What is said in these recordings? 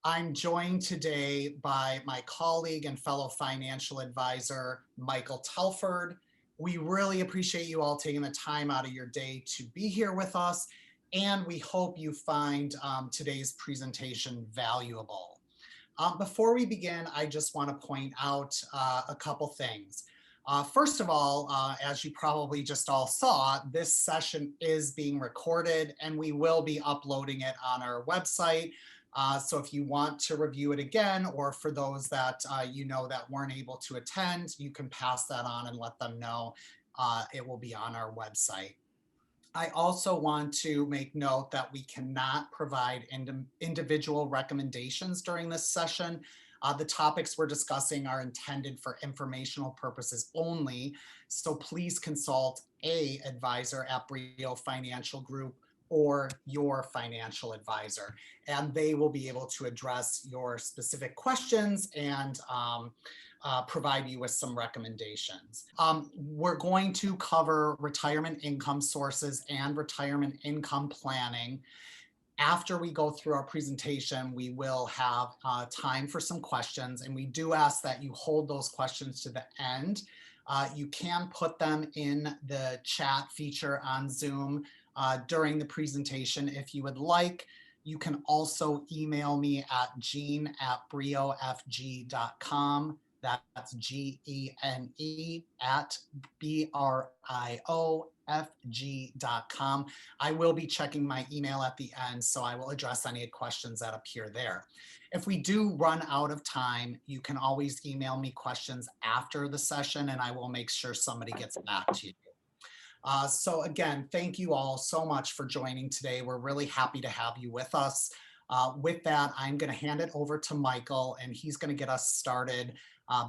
I'm joined today by my colleague and fellow financial advisor, Michael Telford. We really appreciate you all taking the time out of your day to be here with us, and we hope you find today's presentation valuable. Before we begin, I just want to point out a couple things. First of all, as you probably just all saw, this session is being recorded and we will be uploading it on our website. So if you want to review it again, or for those that you know that weren't able to attend, you can pass that on and let them know it will be on our website. I also want to make note that we cannot provide individual recommendations during this session. The topics we're discussing are intended for informational purposes only, so please consult an advisor at Brio Financial Group or your financial advisor, and they will be able to address your specific questions and provide you with some recommendations. We're going to cover retirement income sources and retirement income planning. After we go through our presentation, we will have time for some questions, and we do ask that you hold those questions to the end. You can put them in the chat feature on Zoom during the presentation if you would like. You can also email me at gene@briofg.com. That's GENE at BRIOFG.com. I will be checking my email at the end, so I will address any questions that appear there. If we do run out of time, you can always email me questions after the session and I will make sure somebody gets back to you. So again, thank you all so much for joining today. We're really happy to have you with us. With that, I'm going to hand it over to Michael, and he's going to get us started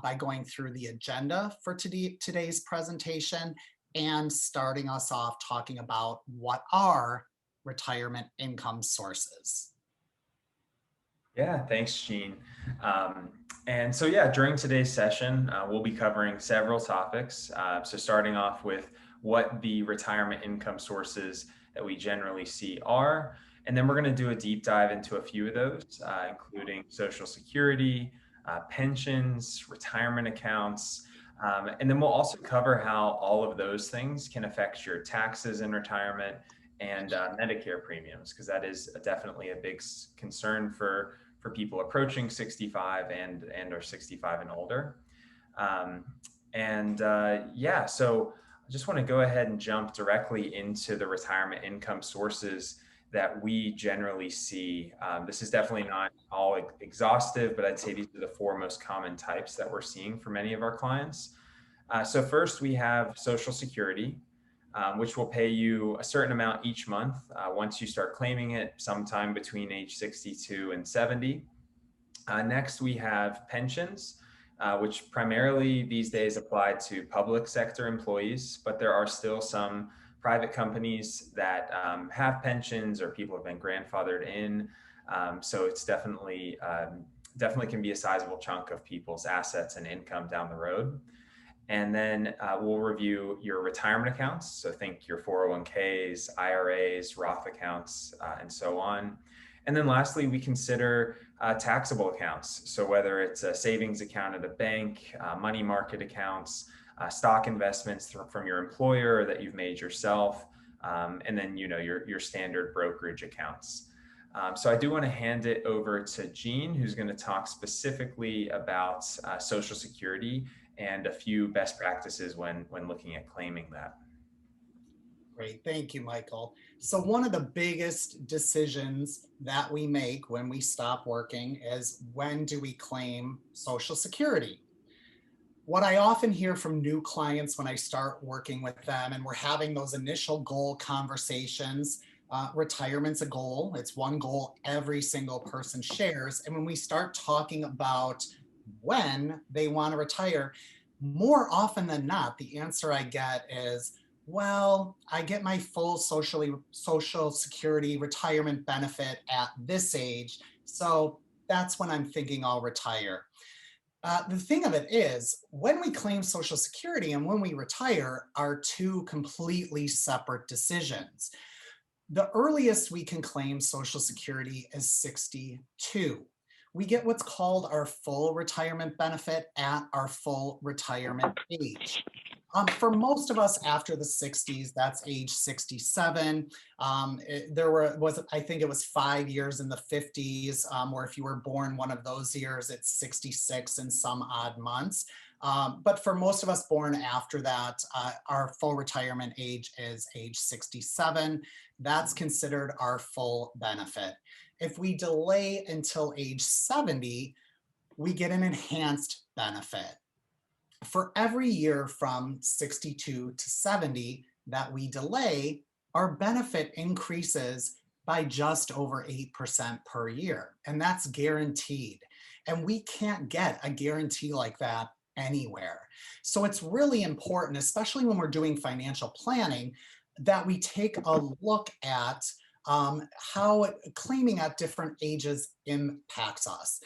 by going through the agenda for today's presentation and starting us off talking about what are retirement income sources. Yeah, thanks, Gene. And so, yeah, during today's session, we'll be covering several topics. So starting off with what the retirement income sources that we generally see are. And then we're going to do a deep dive into a few of those, including Social Security, pensions, retirement accounts. And then we'll also cover how all of those things can affect your taxes in retirement and Medicare premiums, because that is definitely a big concern for people approaching 65 and are 65 and older. Yeah, so I just want to go ahead and jump directly into the retirement income sources that we generally see. This is definitely not all exhaustive, but I'd say these are the four most common types that we're seeing for many of our clients. So first we have Social Security, which will pay you a certain amount each month once you start claiming it sometime between age 62 and 70. Next, we have pensions, which primarily these days apply to public sector employees, but there are still some private companies that have pensions or people have been grandfathered in. So it's definitely can be a sizable chunk of people's assets and income down the road. And then we'll review your retirement accounts. So think your 401ks, IRAs, Roth accounts, and so on. And then lastly, we consider taxable accounts. So whether it's a savings account at a bank, money market accounts, stock investments from your employer that you've made yourself, and then your standard brokerage accounts. So I do want to hand it over to Gene, who's going to talk specifically about Social Security and a few best practices when looking at claiming that. Great, thank you, Michael. So one of the biggest decisions that we make when we stop working is, when do we claim Social Security? What I often hear from new clients when I start working with them and we're having those initial goal conversations, retirement's a goal. It's one goal every single person shares. And when we start talking about when they want to retire, more often than not, the answer I get is, well, I get my full Social Security retirement benefit at this age, so that's when I'm thinking I'll retire. The thing of it is, when we claim Social Security and when we retire are two completely separate decisions. The earliest we can claim Social Security is 62. we get what's called our full retirement benefit at our full retirement age. For most of us after the 60s, that's age 67. There was, I think it was 5 years in the 50s, where if you were born one of those years, it's 66 and some odd months. But for most of us born after that, our full retirement age is age 67. That's considered our full benefit. If we delay until age 70, we get an enhanced benefit. For every year from 62 to 70 that we delay, our benefit increases by just over 8% per year. And that's guaranteed. And we can't get a guarantee like that anywhere. So it's really important, especially when we're doing financial planning, that we take a look at how claiming at different ages impacts us.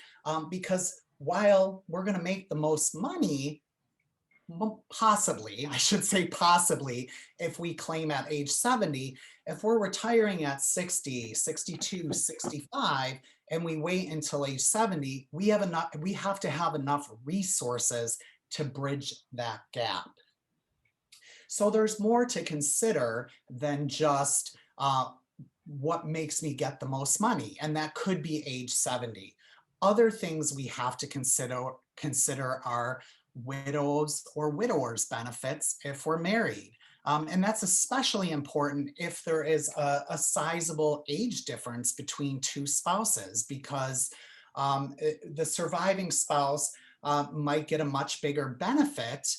Because while we're going to make the most money, possibly, I should say possibly, if we claim at age 70, if we're retiring at 60, 62, 65, and we wait until age 70, we have to have enough resources to bridge that gap. So there's more to consider than just what makes me get the most money, and that could be age 70. Other things we have to consider are widows or widowers benefits if we're married. And that's especially important if there is a sizable age difference between two spouses, because the surviving spouse might get a much bigger benefit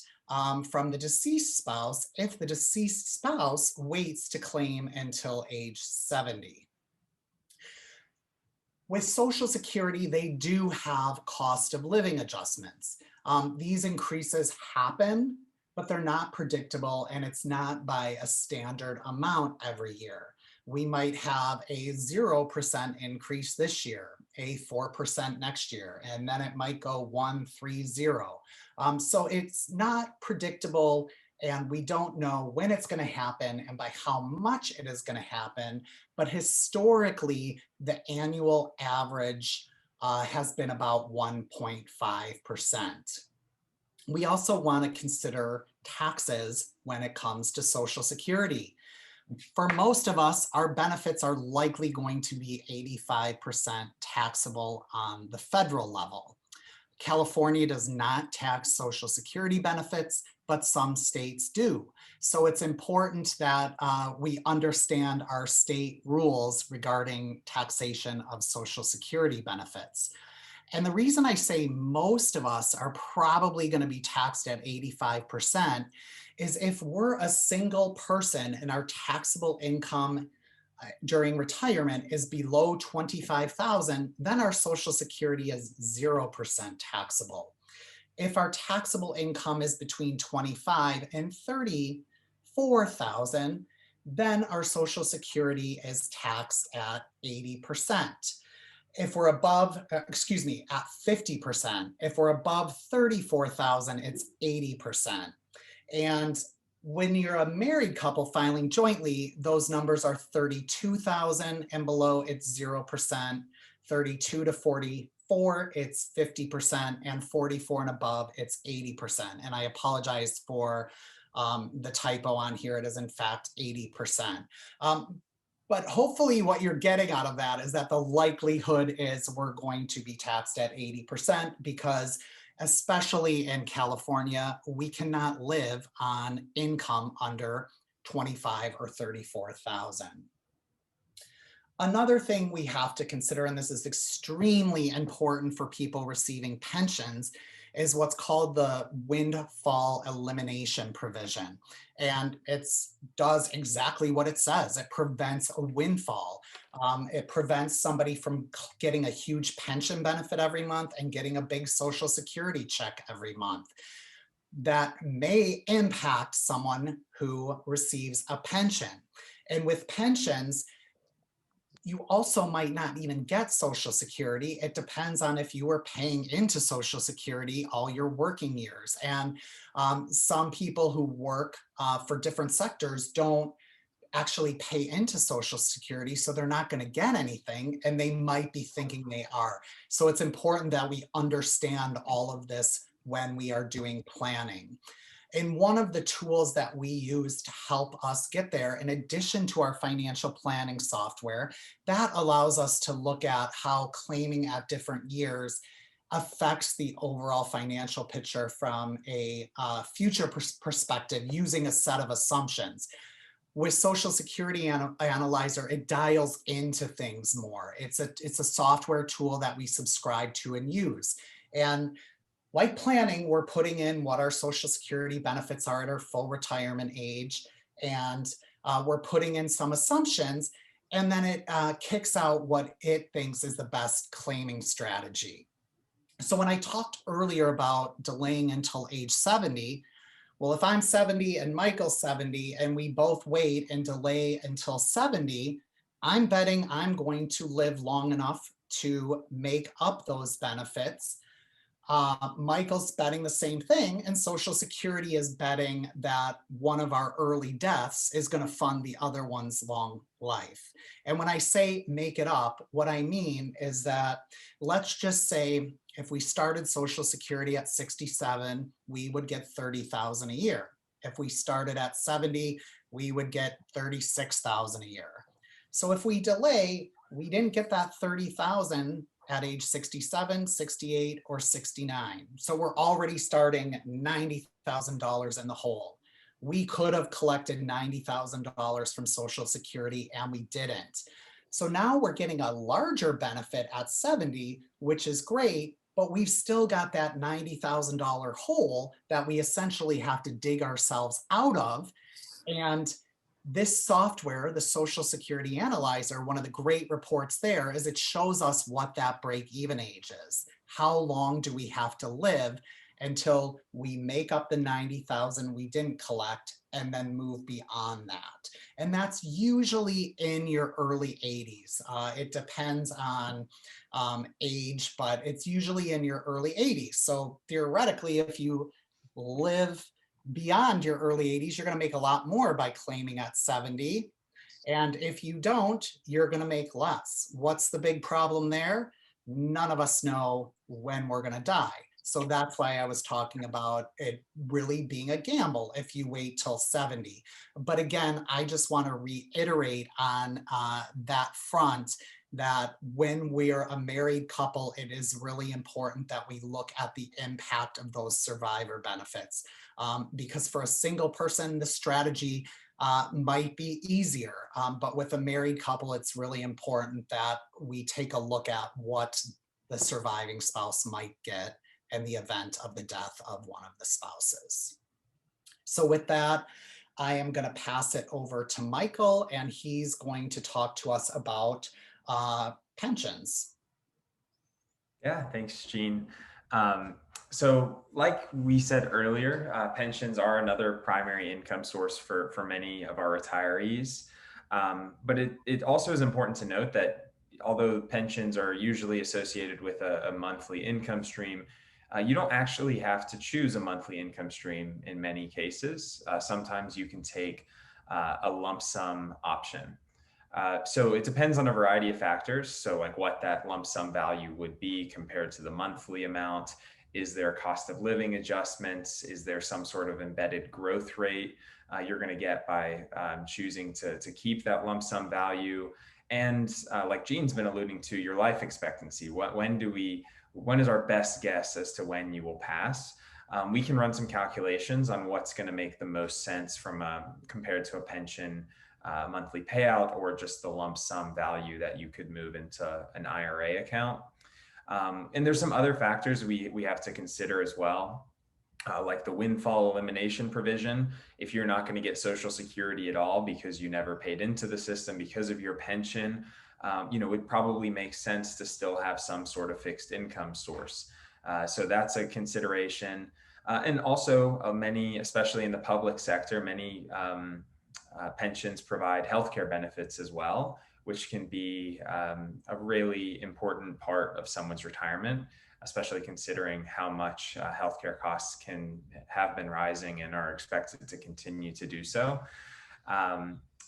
from the deceased spouse if the deceased spouse waits to claim until age 70. With Social Security, they do have cost of living adjustments. These increases happen, but they're not predictable, and it's not by a standard amount every year. We might have a 0% increase this year, a 4% next year, and then it might go 130. So it's not predictable, and we don't know when it's going to happen and by how much it is going to happen. But historically, the annual average has been about 1.5%. We also want to consider taxes when it comes to Social Security. For most of us, our benefits are likely going to be 85% taxable on the federal level. California does not tax Social Security benefits, but some states do. So it's important that we understand our state rules regarding taxation of Social Security benefits. And the reason I say most of us are probably going to be taxed at 85% is if we're a single person and our taxable income during retirement is below 25,000, then our Social Security is 0% taxable. If our taxable income is between 25 and 34,000, then our Social Security is taxed at 80%. If we're above, at 50%. If we're above 34,000, it's 80%. And when you're a married couple filing jointly, those numbers are 32,000 and below, it's 0%, 32 to 44, it's 50%, and 44 and above, it's 80%. And I apologize for the typo on here. It is in fact 80%. But hopefully what you're getting out of that is that the likelihood is we're going to be taxed at 80% because especially in California, we cannot live on income under 25 or 34,000. Another thing we have to consider, and this is extremely important for people receiving pensions, is what's called the windfall elimination provision. And it does exactly what it says. It prevents a windfall. It prevents somebody from getting a huge pension benefit every month and getting a big Social Security check every month. That may impact someone who receives a pension. And with pensions, you also might not even get Social Security. It depends on if you were paying into Social Security all your working years. And some people who work for different sectors don't actually pay into Social Security, so they're not going to get anything, and they might be thinking they are. So it's important that we understand all of this when we are doing planning. And one of the tools that we use to help us get there, in addition to our financial planning software, that allows us to look at how claiming at different years affects the overall financial picture from a future perspective using a set of assumptions. With Social Security Analyzer, it dials into things more. It's a software tool that we subscribe to and use. And like planning, we're putting in what our Social Security benefits are at our full retirement age, and we're putting in some assumptions, and then it kicks out what it thinks is the best claiming strategy. So when I talked earlier about delaying until age 70, well, if I'm 70 and Michael's 70 and we both wait and delay until 70, I'm betting I'm going to live long enough to make up those benefits. Michael's betting the same thing, and Social Security is betting that one of our early deaths is going to fund the other one's long life. And when I say make it up, what I mean is that, let's just say if we started Social Security at 67, we would get 30,000 a year. If we started at 70, we would get 36,000 a year. So if we delay, we didn't get that 30,000 at age 67, 68, or 69. So we're already starting $90,000 in the hole. We could have collected $90,000 from Social Security and we didn't. So now we're getting a larger benefit at 70, which is great, but we've still got that $90,000 hole that we essentially have to dig ourselves out of. And this software, the Social Security Analyzer, one of the great reports there is it shows us what that break-even age is. How long do we have to live until we make up the 90,000 we didn't collect and then move beyond that? And that's usually in your early 80s. It depends on age, but it's usually in your early 80s. So theoretically, if you live beyond your early 80s, you're going to make a lot more by claiming at 70. And if you don't, you're going to make less. What's the big problem there? None of us know when we're going to die. So that's why I was talking about it really being a gamble if you wait till 70. But again, I just want to reiterate on that front that when we're a married couple, it is really important that we look at the impact of those survivor benefits. Because for a single person, the strategy might be easier. But with a married couple, it's really important that we take a look at what the surviving spouse might get in the event of the death of one of the spouses. So with that, I am going to pass it over to Michael, and he's going to talk to us about pensions. Yeah, thanks, Gene. Um, so, like we said earlier, pensions are another primary income source for many of our retirees. But it also is important to note that although pensions are usually associated with a monthly income stream, you don't actually have to choose a monthly income stream in many cases. Sometimes you can take a lump sum option. So it depends on a variety of factors. So, like what that lump sum value would be compared to the monthly amount. Is there cost of living adjustments? Is there some sort of embedded growth rate you're going to get by choosing to keep that lump sum value? And like Gene's been alluding to, your life expectancy. When is our best guess as to when you will pass? We can run some calculations on what's going to make the most sense from compared to a pension monthly payout or just the lump sum value that you could move into an IRA account. And there's some other factors we have to consider as well, like the windfall elimination provision. If you're not going to get Social Security at all because you never paid into the system because of your pension, it probably makes sense to still have some sort of fixed income source. So that's a consideration. And also many, especially in the public sector, many pensions provide healthcare benefits as well, which can be a really important part of someone's retirement, especially considering how much healthcare costs can have been rising and are expected to continue to do so.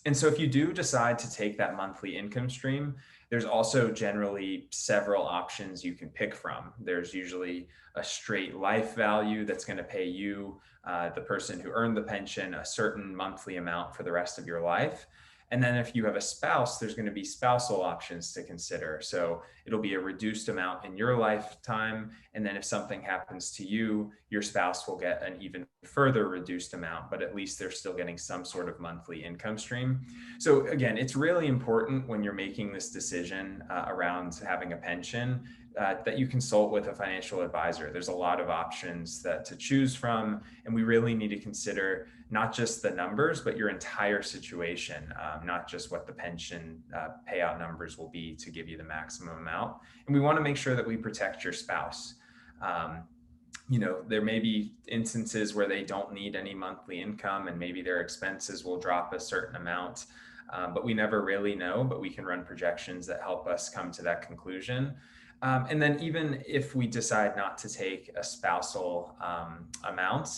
And so if you do decide to take that monthly income stream, there's also generally several options you can pick from. There's usually a straight life value that's going to pay you, the person who earned the pension, a certain monthly amount for the rest of your life. And then if you have a spouse, there's going to be spousal options to consider. So it'll be a reduced amount in your lifetime. And then if something happens to you, your spouse will get an even further reduced amount, but at least they're still getting some sort of monthly income stream. So again, it's really important when you're making this decision around having a pension that you consult with a financial advisor. There's a lot of options to choose from, and we really need to consider not just the numbers, but your entire situation, not just what the pension payout numbers will be to give you the maximum amount. And we want to make sure that we protect your spouse. Um, there may be instances where they don't need any monthly income and maybe their expenses will drop a certain amount, but we never really know, but we can run projections that help us come to that conclusion. And then even if we decide not to take a spousal amount,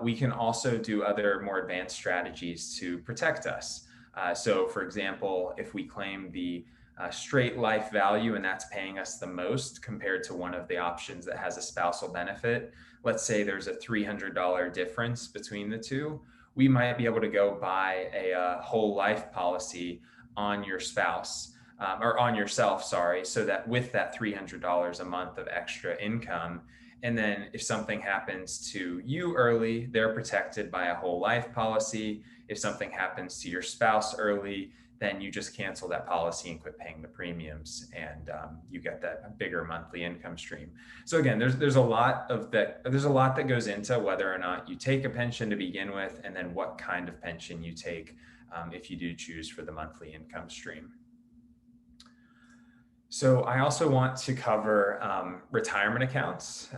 we can also do other more advanced strategies to protect us. So for example, if we claim the straight life value and that's paying us the most compared to one of the options that has a spousal benefit, let's say there's a $300 difference between the two, we might be able to go buy a whole life policy on your spouse, or on yourself, sorry, so that with that $300 a month of extra income, and then if something happens to you early, they're protected by a whole life policy. If something happens to your spouse early, then you just cancel that policy and quit paying the premiums, and you get that bigger monthly income stream. So again, there's a lot of that. There's a lot that goes into whether or not you take a pension to begin with, and then what kind of pension you take if you do choose for the monthly income stream. So I also want to cover retirement accounts,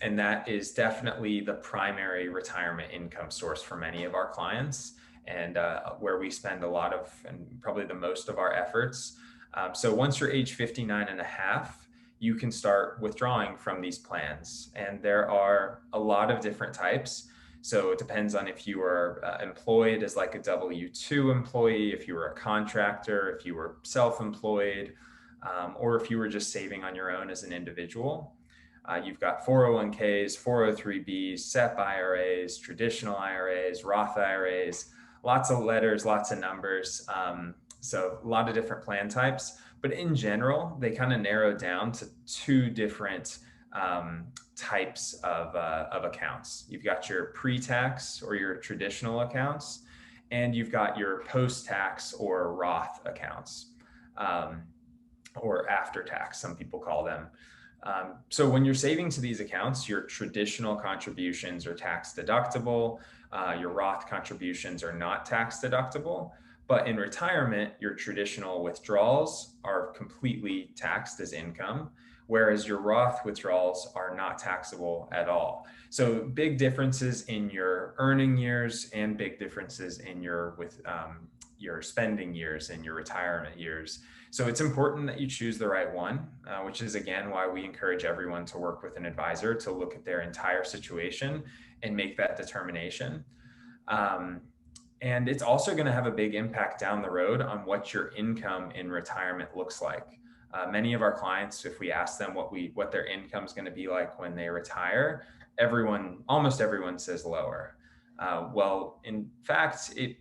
and that is definitely the primary retirement income source for many of our clients, and where we spend a lot of and probably the most of our efforts. So once you're age 59 and a half, you can start withdrawing from these plans, and there are a lot of different types. So it depends on if you are employed as like a W-2 employee, if you were a contractor, if you were self-employed, or if you were just saving on your own as an individual. You've got 401ks, 403bs, SEP IRAs, traditional IRAs, Roth IRAs, lots of letters, lots of numbers. So a lot of different plan types, but in general, they kind of narrow down to two different types of accounts. You've got your pre-tax or your traditional accounts, and you've got your post-tax or Roth accounts. Or after tax, some people call them. So when you're saving to these accounts, your traditional contributions are tax deductible, your Roth contributions are not tax deductible, but in retirement, your traditional withdrawals are completely taxed as income, whereas your Roth withdrawals are not taxable at all. So big differences in your earning years and big differences in your spending years and your retirement years. So it's important that you choose the right one, which is again why we encourage everyone to work with an advisor to look at their entire situation and make that determination. And it's also going to have a big impact down the road on what your income in retirement looks like. Many of our clients, if we ask them what their income is going to be like when they retire, almost everyone says lower. Well, in fact, it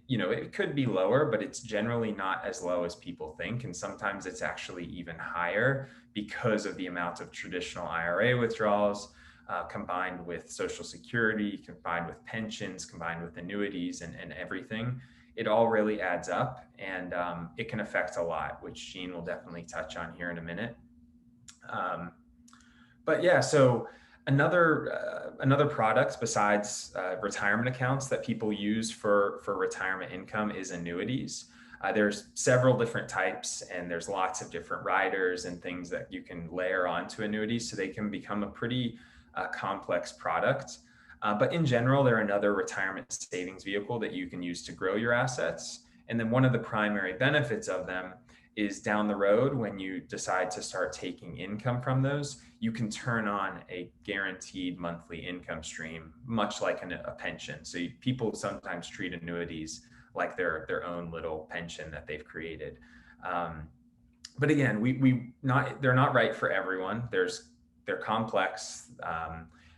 could be lower, but it's generally not as low as people think. And sometimes it's actually even higher because of the amount of traditional IRA withdrawals, combined with Social Security, combined with pensions, combined with annuities and everything. It all really adds up, and it can affect a lot, which Jean will definitely touch on here in a minute. But yeah, so another product besides retirement accounts that people use for retirement income is annuities. There's several different types, and there's lots of different riders and things that you can layer onto annuities, so they can become a pretty complex product. But in general, they're another retirement savings vehicle that you can use to grow your assets. And then one of the primary benefits of them is down the road, when you decide to start taking income from those, you can turn on a guaranteed monthly income stream, much like a pension. So people sometimes treat annuities like their own little pension that they've created. But again, we not they're not right for everyone. They're complex.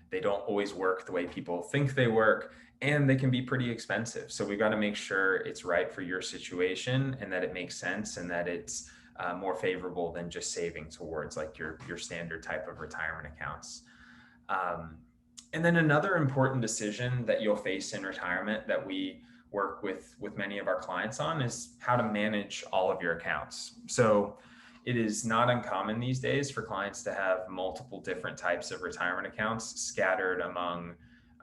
They don't always work the way people think they work, and they can be pretty expensive. So we've got to make sure it's right for your situation and that it makes sense and that it's more favorable than just saving towards like your standard type of retirement accounts. Um, and then another important decision that you'll face in retirement that we work with many of our clients on is how to manage all of your accounts. So it is not uncommon these days for clients to have multiple different types of retirement accounts scattered among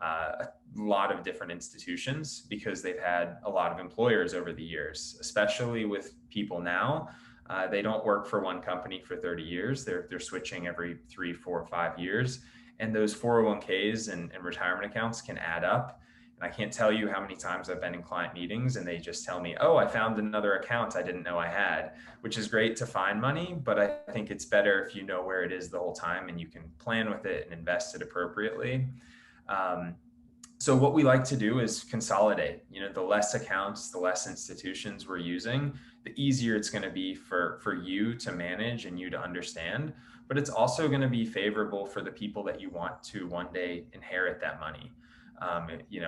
a lot of different institutions because they've had a lot of employers over the years, especially with people now. They don't work for one company for 30 years. They're switching every 3, 4, 5 years. And those 401ks and retirement accounts can add up. And I can't tell you how many times I've been in client meetings and they just tell me, oh, I found another account I didn't know I had, which is great to find money. But I think it's better if you know where it is the whole time and you can plan with it and invest it appropriately. So what we like to do is consolidate. The less accounts, the less institutions we're using, the easier it's going to be for you to manage and you to understand. But it's also going to be favorable for the people that you want to one day inherit that money.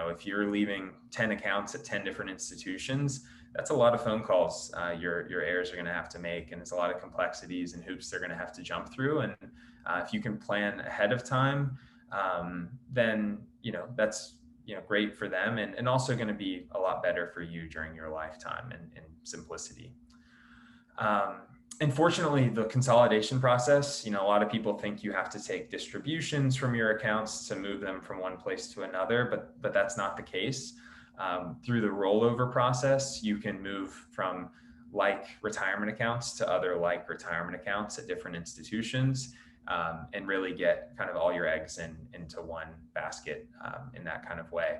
If you're leaving 10 accounts at 10 different institutions, that's a lot of phone calls your heirs are going to have to make, and it's a lot of complexities and hoops they're going to have to jump through. And if you can plan ahead of time, then that's great for them and also going to be a lot better for you during your lifetime and simplicity. Unfortunately, the consolidation process, a lot of people think you have to take distributions from your accounts to move them from one place to another, but that's not the case. Through the rollover process, you can move from like retirement accounts to other like retirement accounts at different institutions, and really get kind of all your eggs into one basket in that kind of way.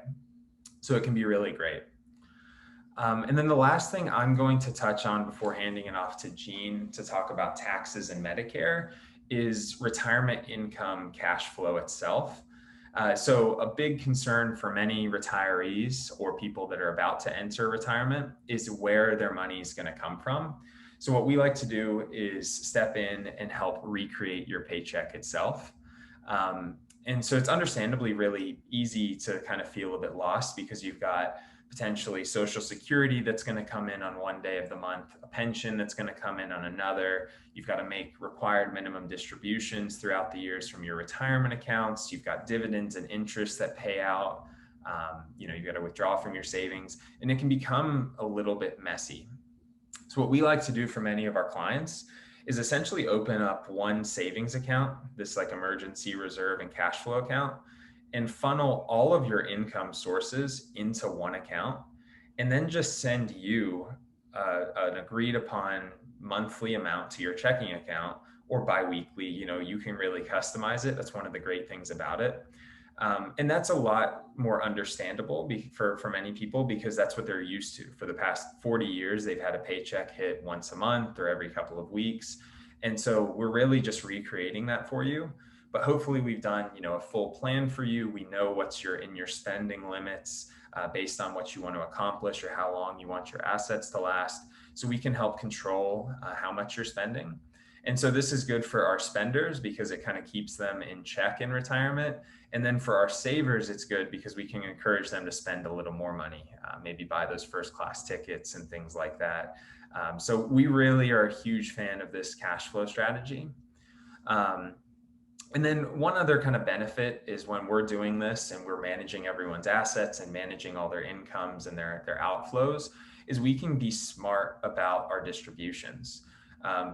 So it can be really great. And then the last thing I'm going to touch on before handing it off to Jean to talk about taxes and Medicare is retirement income cash flow itself. So a big concern for many retirees or people that are about to enter retirement is where their money is going to come from. So what we like to do is step in and help recreate your paycheck itself. And so it's understandably really easy to kind of feel a bit lost because you've got potentially Social Security that's going to come in on one day of the month, a pension that's going to come in on another. You've got to make required minimum distributions throughout the years from your retirement accounts. You've got dividends and interest that pay out. You've got to withdraw from your savings, and it can become a little bit messy. So what we like to do for many of our clients is essentially open up one savings account, this like emergency reserve and cash flow account, and funnel all of your income sources into one account, and then just send you an agreed upon monthly amount to your checking account or biweekly. You can really customize it. That's one of the great things about it. And that's a lot more understandable for many people because that's what they're used to. For the past 40 years, they've had a paycheck hit once a month or every couple of weeks. And so we're really just recreating that for you. But hopefully we've done, a full plan for you. We know what's in your spending limits based on what you want to accomplish or how long you want your assets to last. So we can help control how much you're spending. And so this is good for our spenders because it kind of keeps them in check in retirement. And then for our savers, it's good because we can encourage them to spend a little more money, maybe buy those first class tickets and things like that. So we really are a huge fan of this cash flow strategy. And then one other kind of benefit is when we're doing this and we're managing everyone's assets and managing all their incomes and their outflows, is we can be smart about our distributions.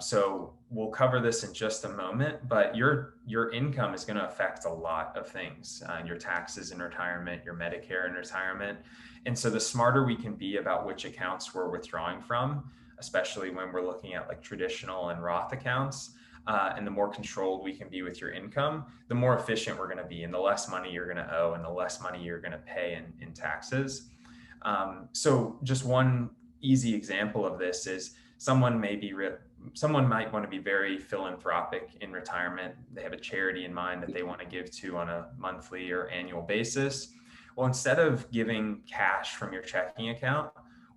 So we'll cover this in just a moment, but your income is going to affect a lot of things, your taxes in retirement, your Medicare in retirement. And so the smarter we can be about which accounts we're withdrawing from, especially when we're looking at like traditional and Roth accounts, and the more controlled we can be with your income, the more efficient we're going to be and the less money you're going to owe and the less money you're going to pay in taxes. So just one easy example of this is someone might want to be very philanthropic in retirement. They have a charity in mind that they want to give to on a monthly or annual basis. Well, instead of giving cash from your checking account,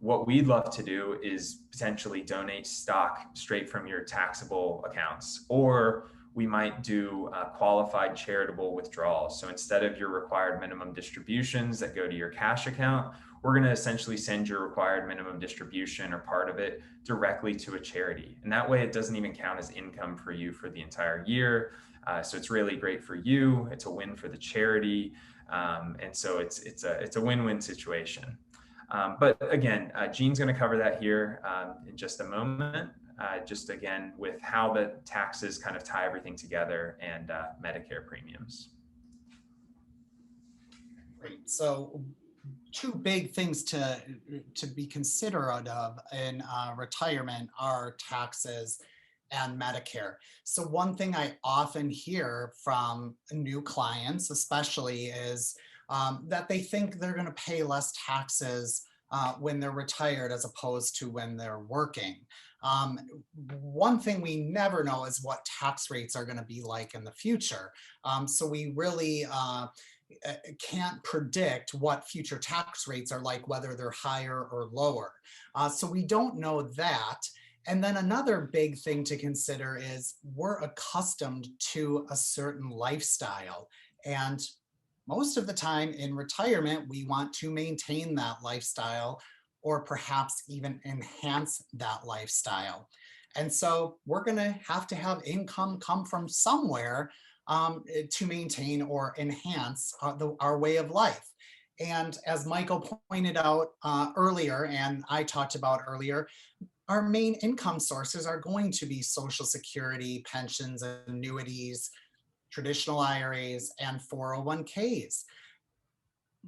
what we'd love to do is potentially donate stock straight from your taxable accounts, or we might do qualified charitable withdrawals. So instead of your required minimum distributions that go to your cash account, we're going to essentially send your required minimum distribution or part of it directly to a charity. And that way it doesn't even count as income for you for the entire year. So it's really great for you. It's a win for the charity. And so it's a win-win situation. But again, Gene's going to cover that here in just a moment. Just again, with how the taxes kind of tie everything together and Medicare premiums. Great. So two big things to be considerate of in retirement are taxes and Medicare. So one thing I often hear from new clients, especially, is that they think they're going to pay less taxes when they're retired as opposed to when they're working. Um, One thing we never know is what tax rates are going to be like in the future. So we really can't predict what future tax rates are like, whether they're higher or lower. So we don't know that. And then another big thing to consider is we're accustomed to a certain lifestyle. And most of the time in retirement, we want to maintain that lifestyle or perhaps even enhance that lifestyle. And so we're going to have income come from somewhere to maintain or enhance our way of life. And as Michael pointed out earlier, and I talked about earlier, our main income sources are going to be Social Security, pensions, annuities, traditional IRAs, and 401ks.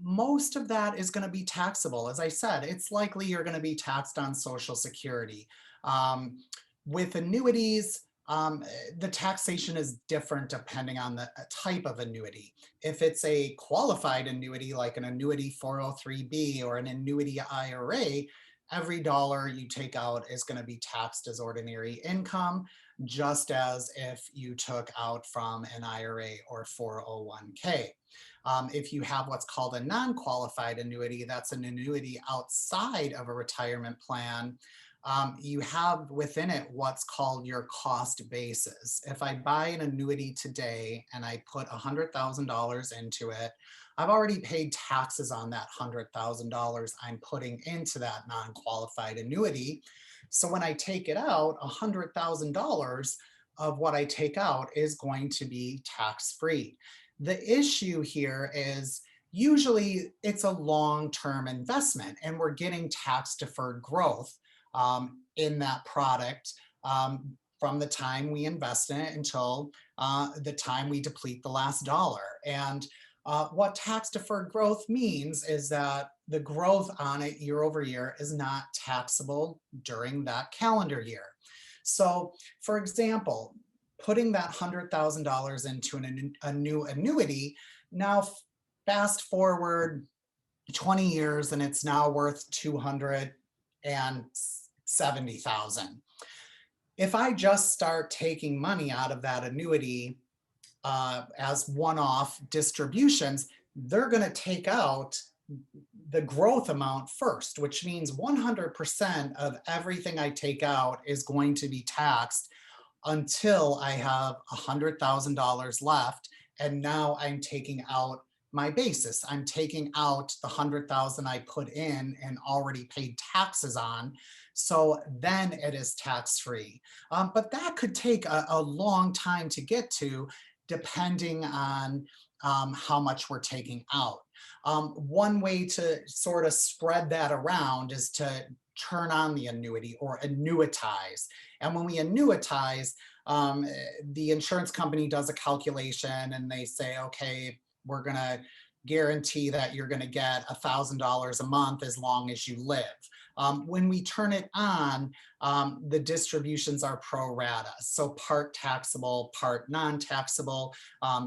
Most of that is going to be taxable. As I said, it's likely you're going to be taxed on Social Security. Um, with annuities, the taxation is different depending on the type of annuity. If it's a qualified annuity, like an annuity 403B or an annuity IRA, every dollar you take out is going to be taxed as ordinary income, just as if you took out from an IRA or 401k. If you have what's called a non-qualified annuity, that's an annuity outside of a retirement plan, you have within it what's called your cost basis. If I buy an annuity today and I put $100,000 into it, I've already paid taxes on that $100,000 I'm putting into that non-qualified annuity. So when I take it out, $100,000 of what I take out is going to be tax-free. The issue here is usually it's a long-term investment and we're getting tax-deferred growth in that product from the time we invest in it until the time we deplete the last dollar. And what tax deferred growth means is that the growth on it year over year is not taxable during that calendar year. So for example, putting that $100,000 into a new annuity, now fast forward 20 years and it's now worth 270,000. If I just start taking money out of that annuity as one-off distributions, they're going to take out the growth amount first, which means 100% of everything I take out is going to be taxed until I have $100,000 left. And now I'm taking out my basis. I'm taking out the 100,000 I put in and already paid taxes on. So then it is tax-free. But that could take a long time to get to, depending on how much we're taking out. One way to sort of spread that around is to turn on the annuity or annuitize. And when we annuitize, the insurance company does a calculation and they say, okay, we're going to guarantee that you're going to get $1,000 a month as long as you live. When we turn it on, the distributions are pro rata, so part taxable, part non-taxable.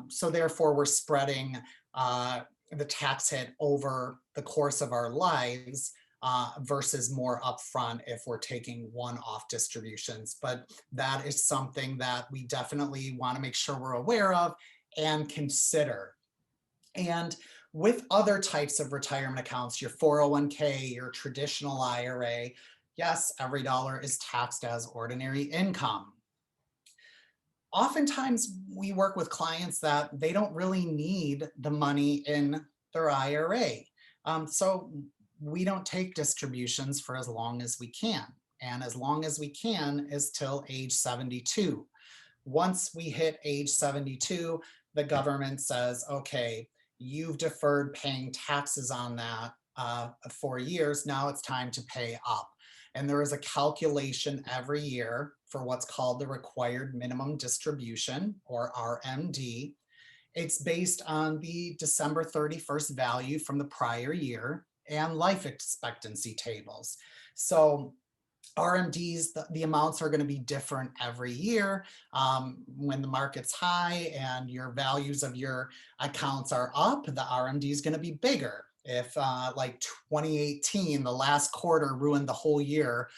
So therefore, we're spreading the tax hit over the course of our lives versus more upfront if we're taking one-off distributions. But that is something that we definitely want to make sure we're aware of and consider. And With other types of retirement accounts, your 401k, your traditional IRA, yes, every dollar is taxed as ordinary income. Oftentimes we work with clients that they don't really need the money in their IRA. So we don't take distributions for as long as we can. And as long as we can is till age 72. Once we hit age 72, the government says, okay, you've deferred paying taxes on that for years. Now it's time to pay up. And there is a calculation every year for what's called the required minimum distribution, or RMD. It's based on the December 31st value from the prior year and life expectancy tables. So RMDs, the amounts are going to be different every year. When the market's high and your values of your accounts are up, the RMD is going to be bigger. If like 2018, the last quarter ruined the whole year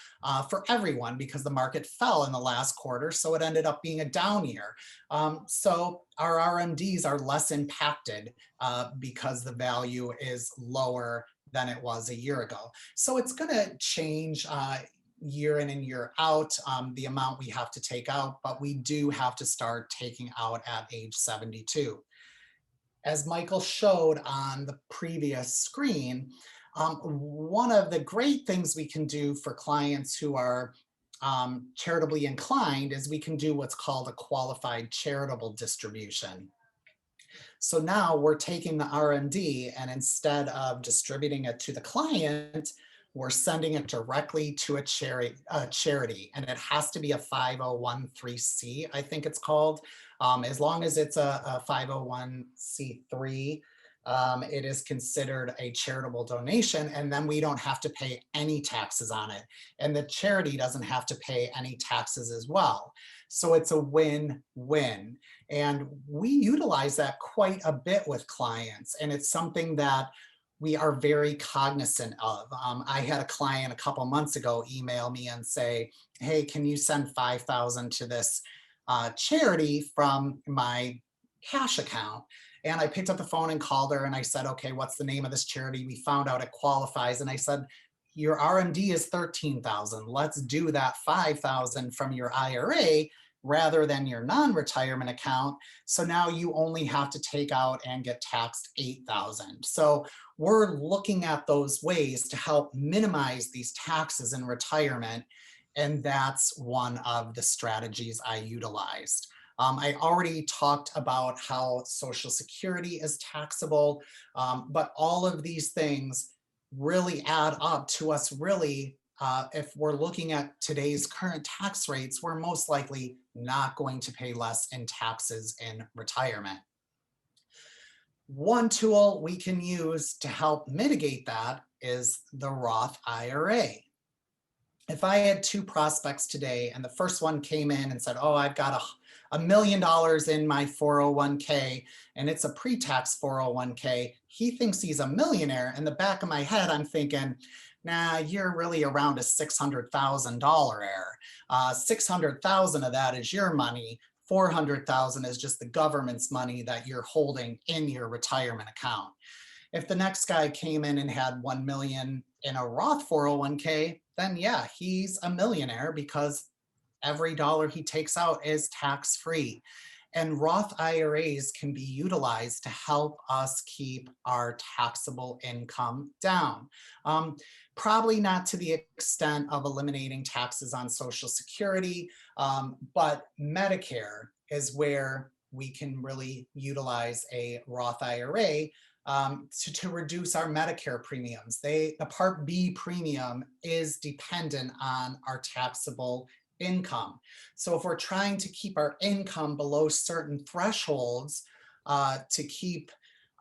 for everyone because the market fell in the last quarter, so it ended up being a down year. So our RMDs are less impacted because the value is lower than it was a year ago. So it's going to change year in and year out, the amount we have to take out, but we do have to start taking out at age 72. As Michael showed on the previous screen, one of the great things we can do for clients who are charitably inclined is we can do what's called a qualified charitable distribution. So now we're taking the RMD, and instead of distributing it to the client, we're sending it directly to a charity, and it has to be a 501c, I think it's called. As long as it's a 501c3, it is considered a charitable donation, and then we don't have to pay any taxes on it. And the charity doesn't have to pay any taxes as well. So it's a win-win. And we utilize that quite a bit with clients, and it's something that we are very cognizant of. I had a client a couple months ago email me and say, hey, can you send 5,000 to this charity from my cash account? And I picked up the phone and called her and I said, okay, what's the name of this charity? We found out it qualifies. And I said, your RMD is 13,000. Let's do that 5,000 from your IRA rather than your non-retirement account. So now you only have to take out and get taxed 8,000. So we're looking at those ways to help minimize these taxes in retirement. And that's one of the strategies I utilized. I already talked about how Social Security is taxable, but all of these things really add up to us really, if we're looking at today's current tax rates, we're most likely not going to pay less in taxes in retirement. One tool we can use to help mitigate that is the Roth IRA. If I had two prospects today and the first one came in and said, oh, I've got $1 million in my 401k and it's a pre-tax 401k, he thinks he's a millionaire. In the back of my head, I'm thinking, nah, you're really around a $600,000 heir. 600,000 of that is your money. 400,000 is just the government's money that you're holding in your retirement account. If the next guy came in and had 1 million in a Roth 401k, then yeah, he's a millionaire because every dollar he takes out is tax-free. And Roth IRAs can be utilized to help us keep our taxable income down. Probably not to the extent of eliminating taxes on Social Security, but Medicare is where we can really utilize a Roth IRA to reduce our Medicare premiums. The Part B premium is dependent on our taxable income. So if we're trying to keep our income below certain thresholds to keep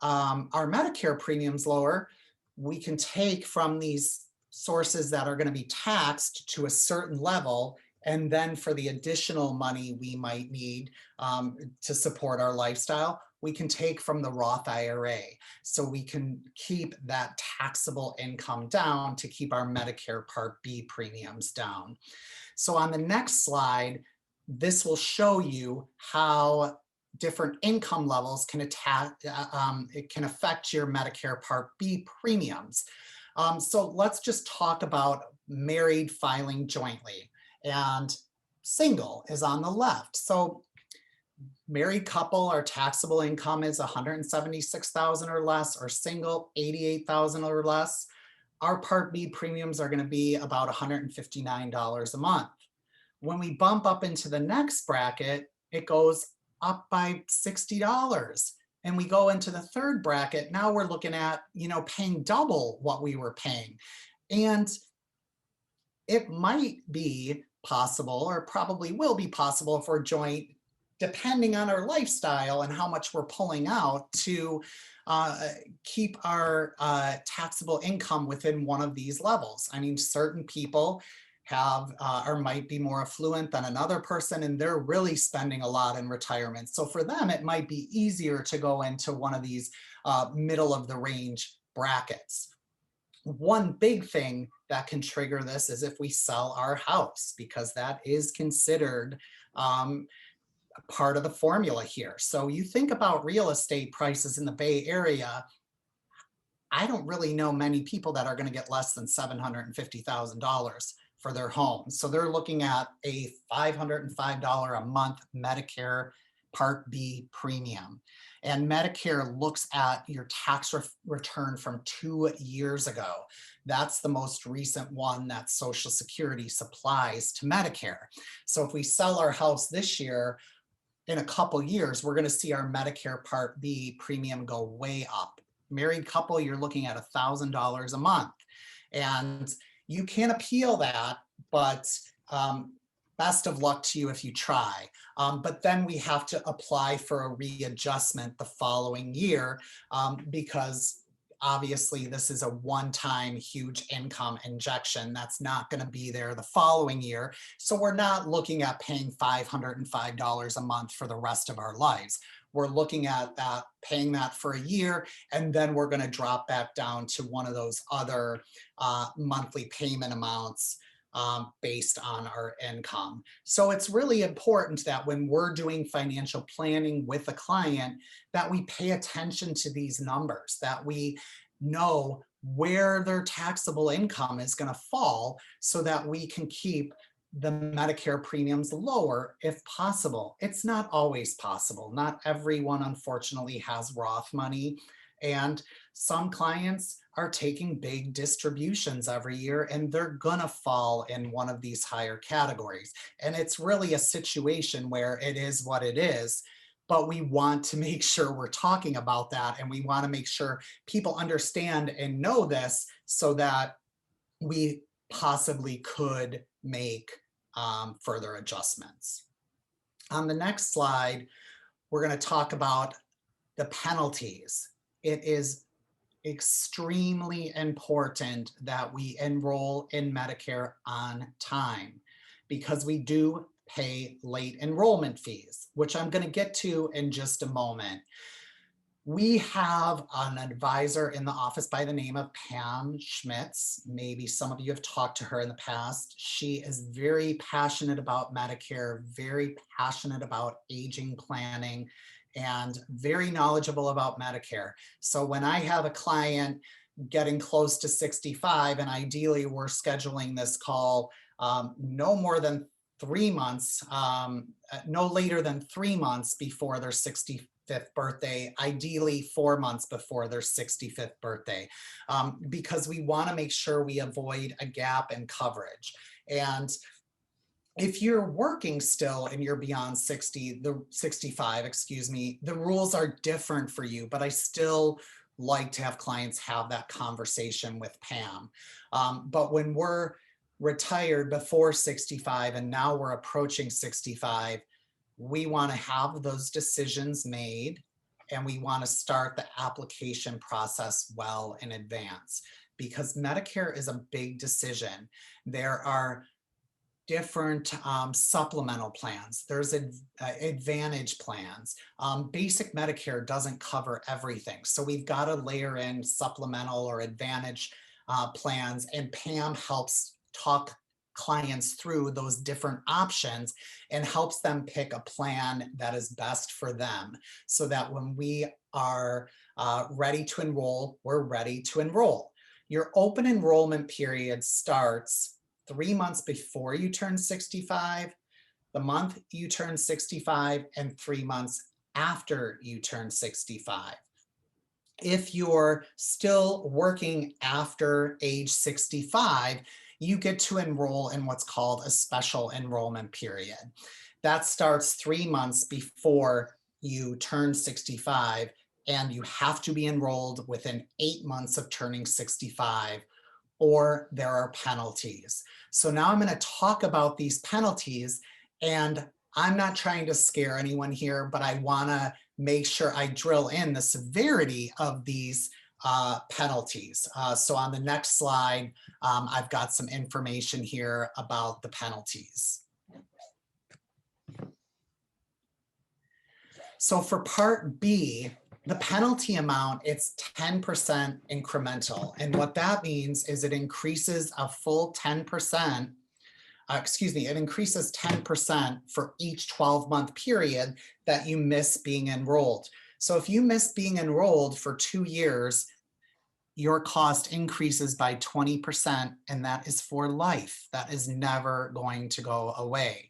our Medicare premiums lower, we can take from these sources that are going to be taxed to a certain level, and then for the additional money we might need to support our lifestyle, we can take from the Roth IRA. So we can keep that taxable income down to keep our Medicare Part B premiums down. So on the next slide, this will show you how different income levels can it can affect your Medicare Part B premiums. So let's just talk about married filing jointly, and single is on the left. So married couple, our taxable income is 176,000 or less, or single 88,000 or less. Our Part B premiums are going to be about $159 a month. When we bump up into the next bracket, it goes up by $60. And we go into the third bracket, now we're looking at, paying double what we were paying. And it might be possible, or probably will be possible, if we're joint, depending on our lifestyle and how much we're pulling out, to keep our taxable income within one of these levels. I mean, certain people have or might be more affluent than another person, and they're really spending a lot in retirement. So for them, it might be easier to go into one of these middle of the range brackets. One big thing that can trigger this is if we sell our house, because that is considered part of the formula here. So you think about real estate prices in the Bay Area. I don't really know many people that are going to get less than $750,000 for their home. So they're looking at a $505 a month Medicare Part B premium. And Medicare looks at your tax return from 2 years ago. That's the most recent one that Social Security supplies to Medicare. So if we sell our house this year, in a couple years, we're going to see our Medicare Part B premium go way up. Married couple, you're looking at $1,000 a month. And you can appeal that, but best of luck to you if you try. But then we have to apply for a readjustment the following year, because obviously this is a one-time huge income injection that's not going to be there the following year. So we're not looking at paying $505 a month for the rest of our lives. We're looking at that, paying that for a year, and then we're going to drop back down to one of those other monthly payment amounts based on our income. So it's really important that when we're doing financial planning with a client, that we pay attention to these numbers, that we know where their taxable income is going to fall, so that we can keep the Medicare premiums lower if possible. It's not always possible. Not everyone, unfortunately, has Roth money. And some clients are taking big distributions every year, and they're gonna fall in one of these higher categories. And it's really a situation where it is what it is, but we want to make sure we're talking about that, and we want to make sure people understand and know this, so that we possibly could make further adjustments. On the next slide, we're going to talk about the penalties. It is extremely important that we enroll in Medicare on time, because we do pay late enrollment fees, which I'm going to get to in just a moment. We have an advisor in the office by the name of Pam Schmitz. Maybe some of you have talked to her in the past. She is very passionate about Medicare, very passionate about aging planning, and very knowledgeable about Medicare. So when I have a client getting close to 65, and ideally we're scheduling this call no more than 3 months, no later than 3 months before their 65th birthday, ideally 4 months before their 65th birthday, because we want to make sure we avoid a gap in coverage. And if you're working still and you're beyond 65, excuse me, the rules are different for you, but I still like to have clients have that conversation with Pam. But when we're retired before 65 and now we're approaching 65, we want to have those decisions made, and we want to start the application process well in advance, because Medicare is a big decision. There are different supplemental plans. There's advantage plans. Basic Medicare doesn't cover everything. So we've got to layer in supplemental or advantage plans, and Pam helps talk clients through those different options and helps them pick a plan that is best for them, so that when we are ready to enroll, we're ready to enroll. Your open enrollment period starts 3 months before you turn 65, the month you turn 65, and 3 months after you turn 65. If you're still working after age 65, you get to enroll in what's called a special enrollment period. That starts 3 months before you turn 65, and you have to be enrolled within 8 months of turning 65, or there are penalties. So now I'm going to talk about these penalties, and I'm not trying to scare anyone here, but I want to make sure I drill in the severity of these penalties. So on the next slide, I've got some information here about the penalties. So for Part B, the penalty amount, it's 10% incremental. And what that means is it increases a full 10%, it increases 10% for each 12-month period that you miss being enrolled. So if you miss being enrolled for 2 years, your cost increases by 20%, and that is for life. That is never going to go away.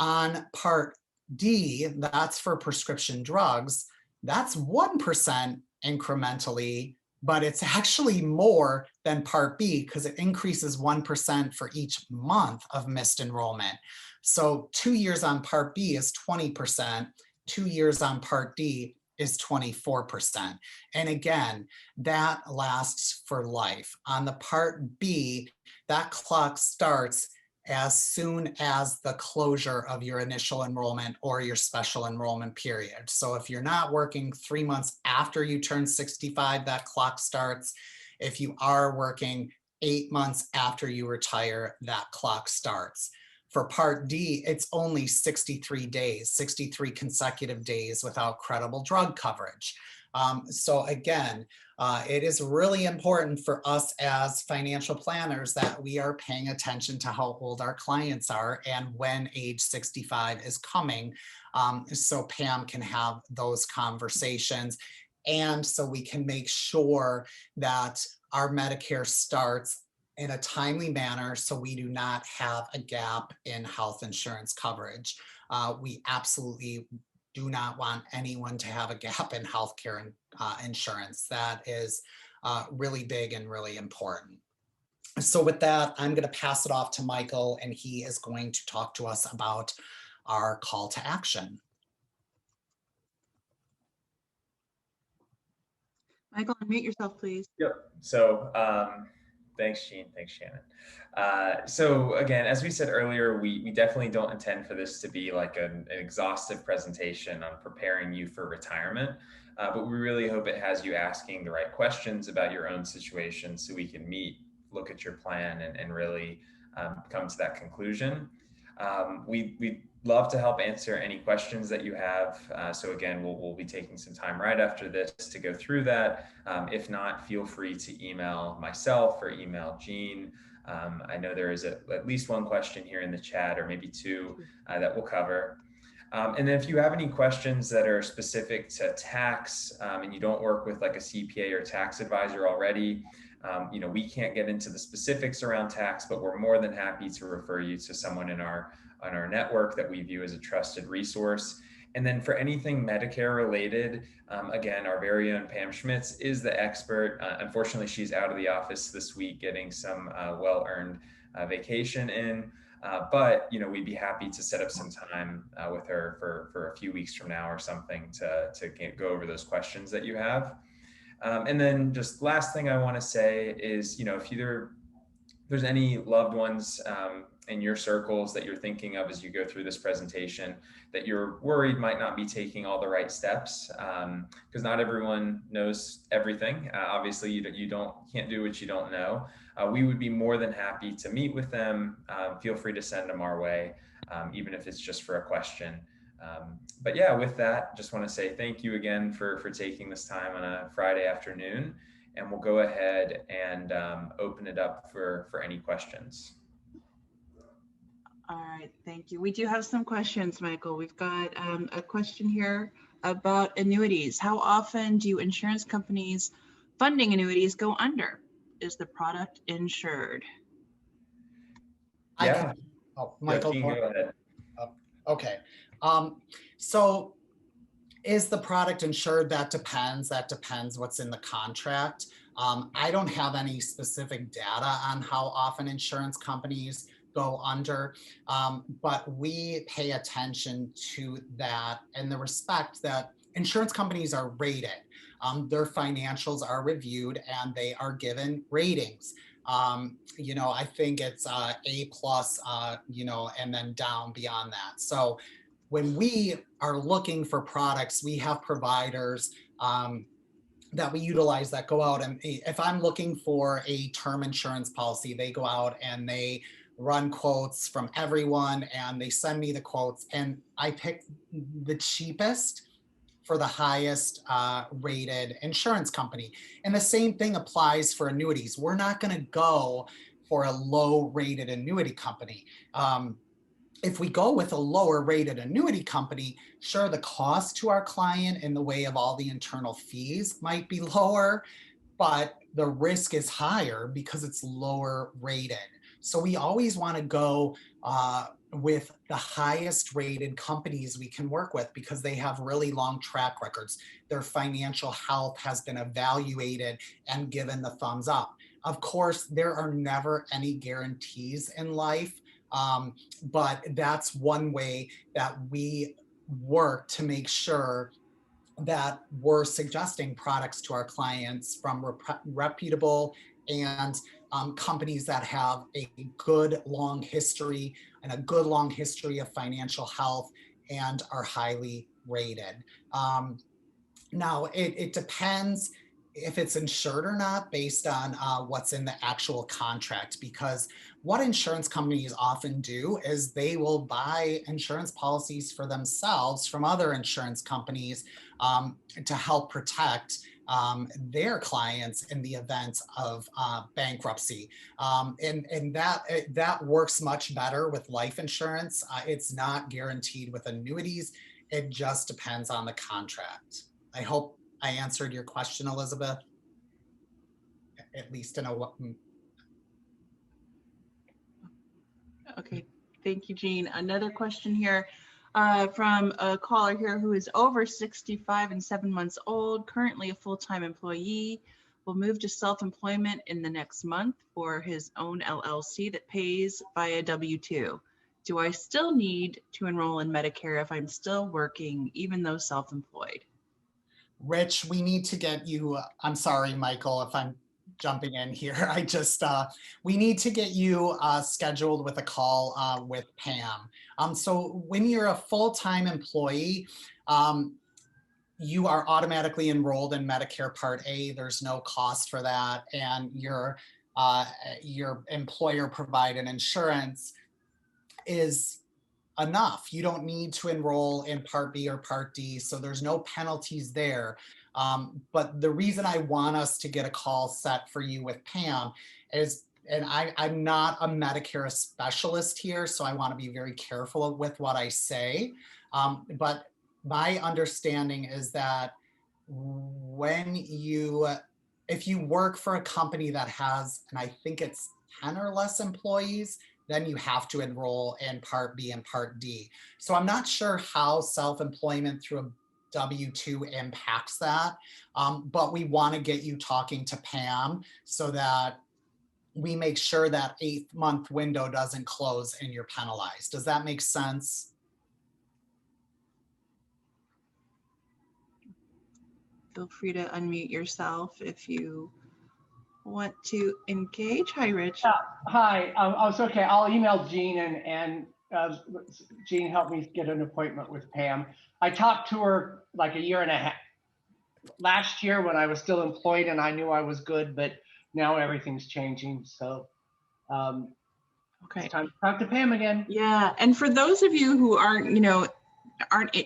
On Part D, that's for prescription drugs, that's 1% incrementally, but it's actually more than Part B because it increases 1% for each month of missed enrollment. So 2 years on Part B is 20%, 2 years on Part D is 24%. And again, that lasts for life. On the Part B, that clock starts as soon as the closure of your initial enrollment or your special enrollment period. So if you're not working 3 months after you turn 65, that clock starts. If you are working 8 months after you retire, that clock starts. For Part D, it's only 63 days, 63 consecutive days without credible drug coverage. So again, it is really important for us as financial planners that we are paying attention to how old our clients are and when age 65 is coming, so Pam can have those conversations, and so we can make sure that our Medicare starts in a timely manner so we do not have a gap in health insurance coverage. We absolutely do not want anyone to have a gap in healthcare insurance. That is really big and really important. So with that, I'm going to pass it off to Michael, and he is going to talk to us about our call to action. Michael, unmute yourself, please. Yep. So thanks, Jean. Thanks, Shannon. So again, as we said earlier, we definitely don't intend for this to be like an exhaustive presentation on preparing you for retirement, but we really hope it has you asking the right questions about your own situation so we can look at your plan and really come to that conclusion. We'd love to help answer any questions that you have. So again, we'll be taking some time right after this to go through that. If not, feel free to email myself or email Jean. I know there is at least one question here in the chat, or maybe two, that we'll cover. And then if you have any questions that are specific to tax and you don't work with like a CPA or tax advisor already, we can't get into the specifics around tax, but we're more than happy to refer you to someone on our network that we view as a trusted resource. And then for anything Medicare related, again, our very own Pam Schmitz is the expert. Unfortunately, she's out of the office this week getting some well-earned vacation in. But we'd be happy to set up some time with her for a few weeks from now or something to go over those questions that you have. And then just last thing I want to say is, if there's any loved ones in your circles that you're thinking of as you go through this presentation that you're worried might not be taking all the right steps, because not everyone knows everything. Obviously, you can't do what you don't know. We would be more than happy to meet with them. Feel free to send them our way, even if it's just for a question. But yeah, with that, just want to say thank you again for taking this time on a Friday afternoon, and we'll go ahead and open it up for any questions. All right, thank you. We do have some questions, Michael. We've got a question here about annuities. How often do insurance companies funding annuities go under? Is the product insured? I can, Yeah, oh, yeah, Michael, Gene, go ahead. oh, okay. So is the product insured? That depends. That depends what's in the contract. I don't have any specific data on how often insurance companies go under, but we pay attention to that in the respect that insurance companies are rated. Their financials are reviewed and they are given ratings. I think it's A plus, and then down beyond that. So when we are looking for products, we have providers that we utilize that go out, and if I'm looking for a term insurance policy, they go out and they run quotes from everyone and they send me the quotes and I pick the cheapest for the highest rated insurance company. And the same thing applies for annuities. We're not going to go for a low rated annuity company. If we go with a lower rated annuity company, sure, the cost to our client in the way of all the internal fees might be lower, but the risk is higher because it's lower rated. So we always want to go with the highest rated companies we can work with because they have really long track records. Their financial health has been evaluated and given the thumbs up. Of course, there are never any guarantees in life. But that's one way that we work to make sure that we're suggesting products to our clients from reputable and companies that have a good long history and a good long history of financial health and are highly rated. Now, it depends if it's insured or not based on what's in the actual contract, because what insurance companies often do is they will buy insurance policies for themselves from other insurance companies to help protect their clients in the event of bankruptcy. And that works much better with life insurance. It's not guaranteed with annuities. It just depends on the contract. I hope I answered your question, Elizabeth, at least in a. Okay, thank you, Jean. Another question here from a caller here who is over 65 and 7 months old, currently a full-time employee, will move to self-employment in the next month for his own LLC that pays via W-2. Do I still need to enroll in Medicare if I'm still working, even though self-employed? Rich, we need to get you, I'm sorry, Michael, if I'm jumping in here. We need to get you scheduled with a call with Pam. So when you're a full-time employee, you are automatically enrolled in Medicare Part A. There's no cost for that. And your employer provided insurance is enough. You don't need to enroll in Part B or Part D, so there's no penalties there. But the reason I want us to get a call set for you with Pam is, and I'm not a Medicare specialist here, so I want to be very careful with what I say. But my understanding is that if you work for a company that has, and I think it's 10 or less employees, then you have to enroll in Part B and Part D. So I'm not sure how self-employment through a W-2 impacts that, but we want to get you talking to Pam so that we make sure that 8-month window doesn't close and you're penalized. Does that make sense? Feel free to unmute yourself if you want to engage. Hi, Rich. Hi, I was okay. I'll email Jean and Jean helped me get an appointment with Pam. I talked to her like a year and a half last year when I was still employed and I knew I was good, but now everything's changing. So Okay. it's time to talk to Pam again. Yeah, and for those of you who aren't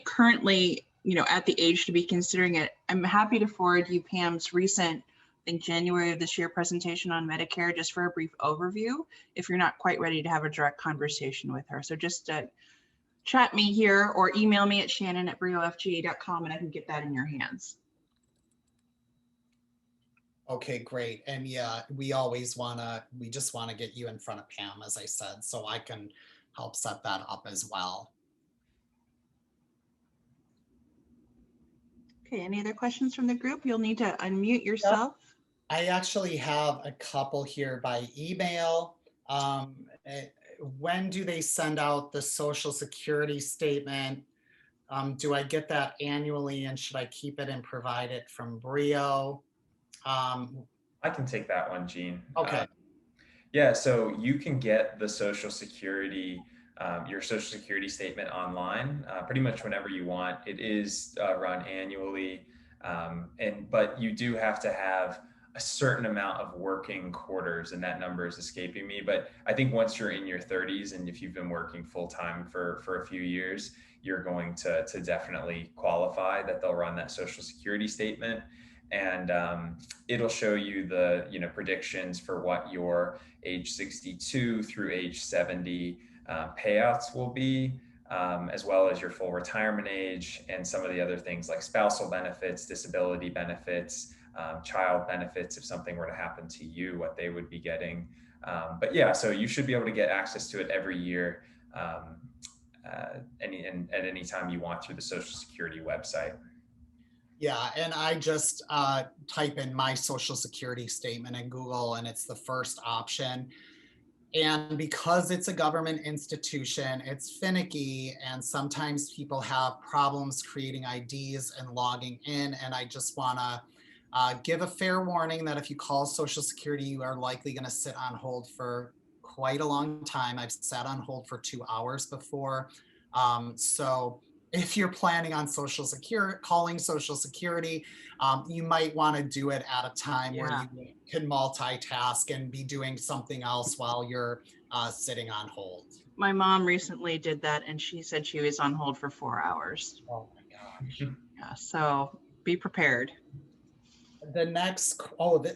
currently, at the age to be considering it, I'm happy to forward you Pam's recent think January of this year presentation on Medicare, just for a brief overview, if you're not quite ready to have a direct conversation with her. So just chat me here or email me at shannon@briofga.com and I can get that in your hands. Okay, great. And yeah, we just want to get you in front of Pam, as I said, so I can help set that up as well. Okay, any other questions from the group? You'll need to unmute yourself. I actually have a couple here by email. When do they send out the Social Security statement? Do I get that annually, and should I keep it and provide it from Brio? I can take that one, Gene. Okay. Yeah, so you can get the Social Security, your Social Security statement online pretty much whenever you want. It is run annually, but you do have to have a certain amount of working quarters, and that number is escaping me. But I think once you're in your 30s, and if you've been working full time for a few years, you're going to definitely qualify that they'll run that Social Security statement. And it'll show you the predictions for what your age 62 through age 70 payouts will be, as well as your full retirement age and some of the other things like spousal benefits, disability benefits, child benefits if something were to happen to you, what they would be getting. But yeah, so you should be able to get access to it every year, at any time you want through the Social Security website. Yeah, and I just type in my Social Security statement in Google, and it's the first option. And because it's a government institution, it's finicky, and sometimes people have problems creating IDs and logging in. And I just want to give a fair warning that if you call Social Security, you are likely going to sit on hold for quite a long time. I've sat on hold for 2 hours before. So if you're planning on calling Social Security, you might want to do it at a time where you can multitask and be doing something else while you're sitting on hold. My mom recently did that, and she said she was on hold for 4 hours. Oh my gosh. Yeah, so be prepared. The next,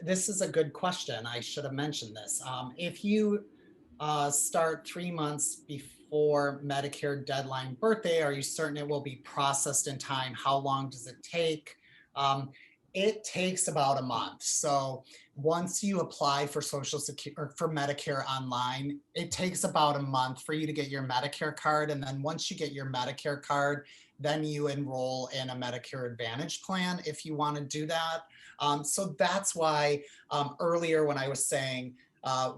this is a good question. I should have mentioned this. If you start 3 months before Medicare deadline birthday, are you certain it will be processed in time? How long does it take? It takes about a month. So once you apply for Social Security or for Medicare online, it takes about a month for you to get your Medicare card. And then once you get your Medicare card, then you enroll in a Medicare Advantage plan if you want to do that. So that's why earlier when I was saying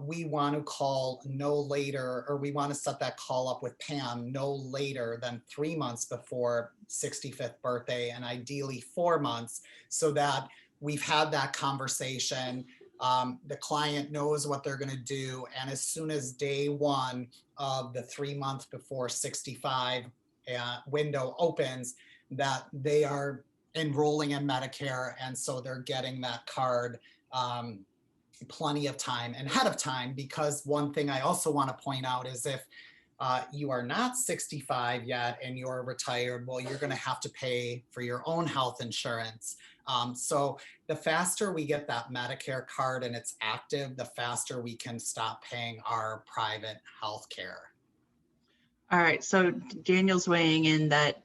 we want to call no later, or we want to set that call up with Pam no later than 3 months before 65th birthday, and ideally 4 months, so that we've had that conversation. The client knows what they're going to do, and as soon as day one of the 3 months before 65 window opens, that they are enrolling in Medicare, and so they're getting that card plenty of time and ahead of time. Because one thing I also want to point out is if you are not 65 yet and you're retired, well, you're going to have to pay for your own health insurance. So the faster we get that Medicare card and it's active, the faster we can stop paying our private health care. All right, so Daniel's weighing in that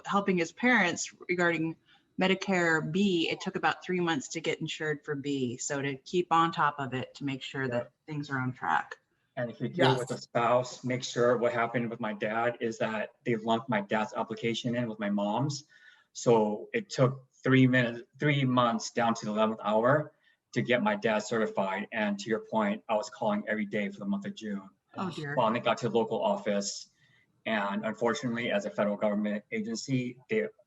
helping his parents regarding Medicare B, it took about 3 months to get insured for B. So to keep on top of it to make sure that things are on track. And if you deal with a spouse, make sure what happened with my dad is that they lumped my dad's application in with my mom's. So it took 3 months down to the 11th hour to get my dad certified. And to your point, I was calling every day for the month of June. Oh dear. Finally got to the local office. And unfortunately, as a federal government agency,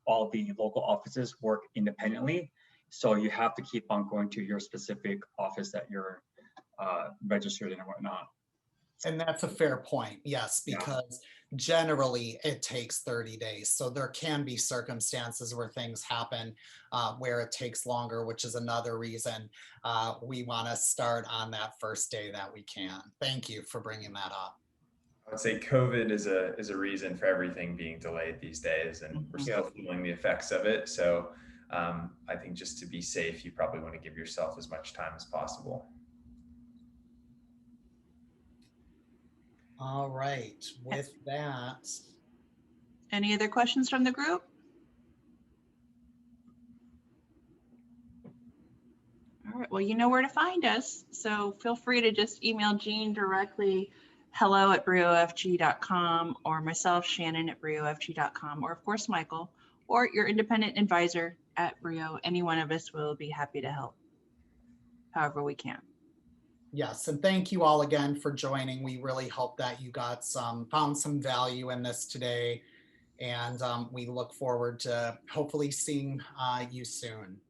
all the local offices work independently. So you have to keep on going to your specific office that you're registered in and whatnot. And that's a fair point, yes, because generally it takes 30 days. So there can be circumstances where things happen where it takes longer, which is another reason we want to start on that first day that we can. Thank you for bringing that up. I would say COVID is a reason for everything being delayed these days, and we're still feeling the effects of it. So I think just to be safe, you probably want to give yourself as much time as possible. All right, with that. Any other questions from the group? All right, well, you know where to find us. So feel free to just email Jean directly, hello@briofg.com, or myself, Shannon, at briofg.com, or of course, Michael, or your independent advisor at Brio. Any one of us will be happy to help however we can. Yes, and thank you all again for joining. We really hope that you got found some value in this today, and we look forward to hopefully seeing you soon.